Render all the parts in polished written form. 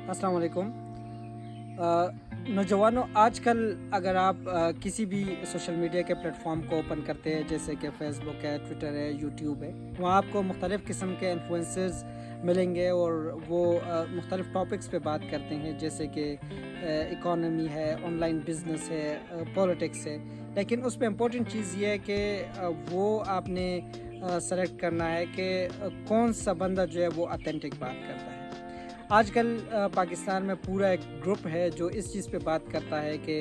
अस्सलाम वालेकुम। नौजवानों, आजकल अगर आप किसी भी सोशल मीडिया के प्लेटफॉर्म को ओपन करते हैं, जैसे कि फेसबुक है, ट्विटर है, यूट्यूब है, वहाँ आपको मुख्तलिफ़ किस्म के इन्फ्लुएंसर्स मिलेंगे और वो मुख्तलिफ़ टॉपिक्स पे बात करते हैं, जैसे कि इकॉनमी है, ऑनलाइन बिजनेस है, पॉलिटिक्स है। लेकिन उसमें इम्पोर्टेंट चीज़ ये है कि वो आपने सेलेक्ट करना है कि कौन सा बंदा जो है वो ऑथेंटिक बात करता है। आजकल पाकिस्तान में पूरा एक ग्रुप है जो इस चीज़ पे बात करता है कि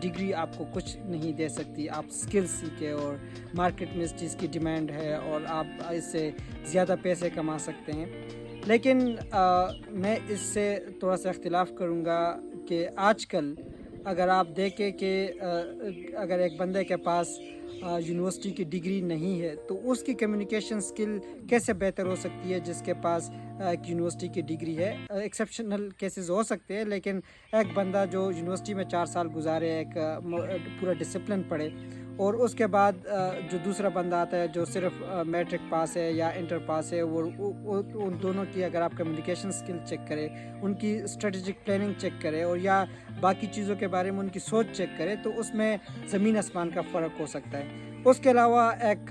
डिग्री आपको कुछ नहीं दे सकती, आप स्किल्स सीखें और मार्केट में इस चीज़ की डिमांड है और आप इससे ज़्यादा पैसे कमा सकते हैं। लेकिन मैं इससे थोड़ा सा इख्तिलाफ़ करूँगा कि आजकल अगर आप देखें कि अगर एक बंदे के पास यूनिवर्सिटी की डिग्री नहीं है तो उसकी कम्युनिकेशन स्किल कैसे बेहतर हो सकती है जिसके पास एक यूनिवर्सिटी की डिग्री है। एक्सेप्शनल केसेस हो सकते हैं, लेकिन एक बंदा जो यूनिवर्सिटी में 4 साल गुजारे, एक पूरा डिसिप्लिन पढ़े और उसके बाद जो दूसरा बंदा आता है जो सिर्फ मैट्रिक पास है या इंटर पास है, उन दोनों की अगर आप कम्युनिकेशन स्किल चेक करें, उनकी स्ट्रेटेजिक प्लानिंग चेक करें और या बाकी चीज़ों के बारे में उनकी सोच चेक करें, तो उसमें ज़मीन आसमान का फ़र्क हो सकता है। उसके अलावा एक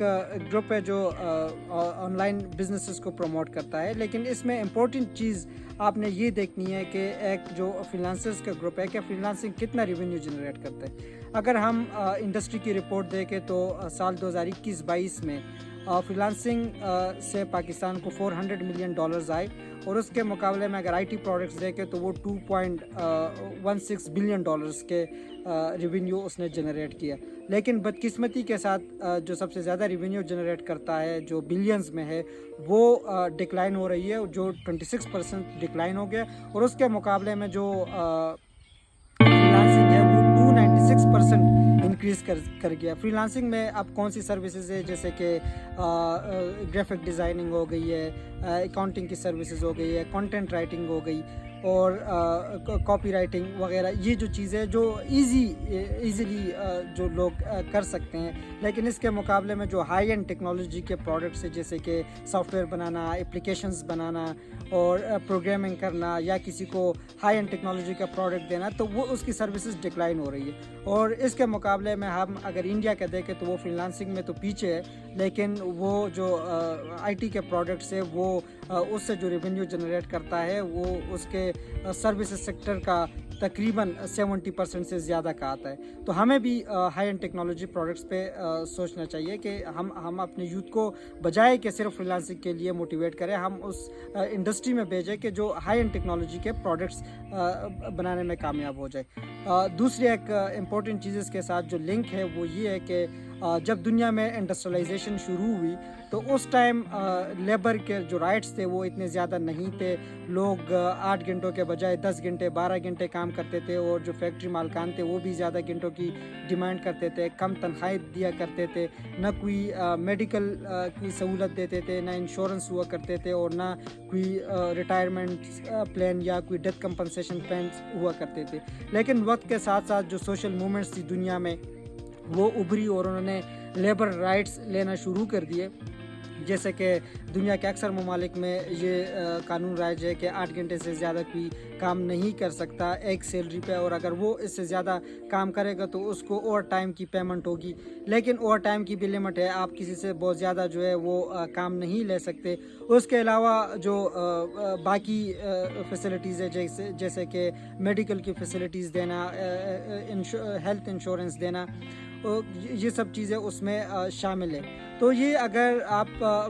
ग्रुप है जो ऑनलाइन बिजनेसेस को प्रमोट करता है, लेकिन इसमें इम्पोर्टेंट चीज़ आपने ये देखनी है कि एक जो फ्रीलांसर्स का ग्रुप है, कि फ्रीलांसिंग कितना रेवेन्यू जनरेट करता है। अगर हम इंडस्ट्री की रिपोर्ट देखें तो साल 2021-22 में फ्रीलांसिंग से पाकिस्तान को $400 मिलियन आए और उसके मुकाबले में अगर आईटी प्रोडक्ट्स देखें तो वो $2.16 बिलियन के रेवेन्यू उसने जनरेट किया। लेकिन बदकिस्मती के साथ जो सबसे ज़्यादा रेवेन्यू जनरेट करता है, जो बिलियंस में है, वो डिक्लाइन हो रही है, जो 26% डिक्लाइन हो गया और उसके मुकाबले में जो फ्रीलांसिंग है वो 296% इंक्रीज़ कर गया। फ्रीलांसिंग में अब कौन सी सर्विसेज है, जैसे कि ग्राफिक डिज़ाइनिंग हो गई है, अकाउंटिंग की सर्विसेज हो गई है, कंटेंट राइटिंग हो गई और कॉपी राइटिंग वगैरह, ये जो चीज़ें जो ईज़िली जो लोग कर सकते हैं। लेकिन इसके मुकाबले में जो हाई एंड टेक्नोलॉजी के प्रोडक्ट्स है, जैसे कि सॉफ्टवेयर बनाना, एप्लीकेशंस बनाना और प्रोग्रामिंग करना या किसी को हाई एंड टेक्नोलॉजी का प्रोडक्ट देना, तो वो उसकी सर्विसेज डिक्लाइन हो रही है। और इसके मुकाबले में हम अगर इंडिया का देखें तो वो फ्रीलांसिंग में तो पीछे है, लेकिन वो जो आईटी के प्रोडक्ट्स है वो उससे जो रेवेन्यू जनरेट करता है वो उसके सर्विसेज सेक्टर का तकरीबन 70% से ज़्यादा का आता है। तो हमें भी हाई एंड टेक्नोलॉजी प्रोडक्ट्स पे सोचना चाहिए कि हम अपने यूथ को बजाय कि सिर्फ फ्रीलांसिंग के लिए मोटिवेट करें, हम उस इंडस्ट्री में भेजें कि जो हाई एंड टेक्नोलॉजी के प्रोडक्ट्स बनाने में कामयाब हो जाए। दूसरी एक इम्पॉर्टेंट चीज़ इसके साथ जो लिंक है वो ये है कि जब दुनिया में इंडस्ट्रियलाइजेशन शुरू हुई तो उस टाइम लेबर के जो राइट्स थे वो इतने ज़्यादा नहीं थे। लोग 8 घंटों के बजाय 10 घंटे 12 घंटे काम करते थे और जो फैक्ट्री मालकान थे वो भी ज़्यादा घंटों की डिमांड करते थे, कम तनख्वाहें दिया करते थे, न कोई मेडिकल की सहूलत देते थे, ना इंश्योरेंस हुआ करते थे और ना कोई रिटायरमेंट प्लान या कोई डेथ कंपनसेशन प्लान हुआ करते थे। लेकिन वक्त के साथ साथ जो सोशल मूवमेंट्स थी दुनिया में वो उभरी और उन्होंने लेबर राइट्स लेना शुरू कर दिए। जैसे कि दुनिया के अक्सर ममालिक में ये कानून राज है कि 8 घंटे से ज़्यादा कोई काम नहीं कर सकता एक सैलरी पे, और अगर वो इससे ज़्यादा काम करेगा तो उसको ओवर टाइम की पेमेंट होगी। लेकिन ओवर टाइम की भी लिमिट है, आप किसी से बहुत ज़्यादा जो है वो काम नहीं ले सकते। उसके अलावा जो बाकी फैसिलिटीज़ है, जैसे कि मेडिकल की फैसिलिटीज़ देना, हेल्थ इंश्योरेंस देना, ये सब चीज़ें उसमें शामिल है। तो ये अगर आप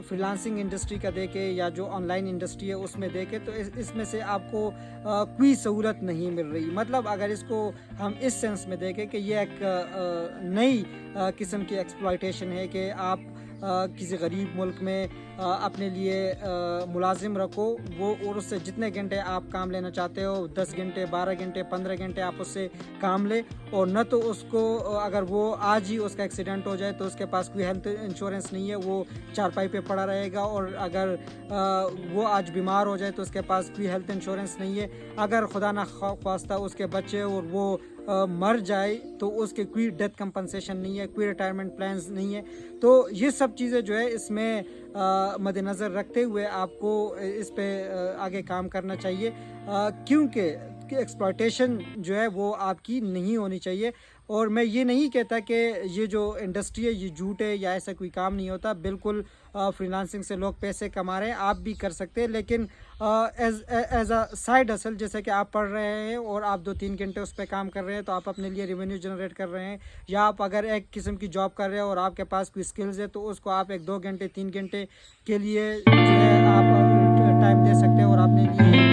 फ्रीलांसिंग इंडस्ट्री का देखें या जो ऑनलाइन इंडस्ट्री है उसमें देखें तो इसमें से आपको कोई सहूलत नहीं मिल रही। मतलब अगर इसको हम इस सेंस में देखें कि ये एक नई किस्म की एक्सप्लॉयटेशन है कि आप किसी गरीब मुल्क में अपने लिए मुलाजिम रखो, वो और उससे जितने घंटे आप काम लेना चाहते हो, 10 घंटे 12 घंटे 15 घंटे आप उससे काम ले, और न तो उसको अगर वो आज ही उसका एक्सीडेंट हो जाए तो उसके पास कोई हेल्थ इंश्योरेंस नहीं है, वो चारपाई पे पड़ा रहेगा, और अगर वो आज बीमार हो जाए तो उसके पास कोई हेल्थ इंश्योरेंस नहीं है। अगर खुदा ना ख्वास्ता उसके बच्चे और वो मर जाए तो उसके कोई डेथ कंपनसेशन नहीं है, कोई रिटायरमेंट प्लान्स नहीं है। तो ये सब चीज़ें जो है इसमें मद्देनज़र रखते हुए आपको इस पे आगे काम करना चाहिए, क्योंकि एक्सप्लॉयटेशन जो है वो आपकी नहीं होनी चाहिए। और मैं ये नहीं कहता कि ये जो इंडस्ट्री है ये झूठ है या ऐसा कोई काम नहीं होता, बिल्कुल फ्रीलांसिंग से लोग पैसे कमा रहे हैं, आप भी कर सकते हैं, लेकिन एज अ साइड हसल, जैसे कि आप पढ़ रहे हैं और आप 2-3 घंटे उस पर काम कर रहे हैं तो आप अपने लिए रेवेन्यू जनरेट कर रहे हैं, या आप अगर एक किस्म की जॉब कर रहे हैं और आपके पास कोई स्किल्स है तो उसको आप 1-2 घंटे 3 घंटे के लिए जो है आप टाइम दे सकते हैं और अपने लिए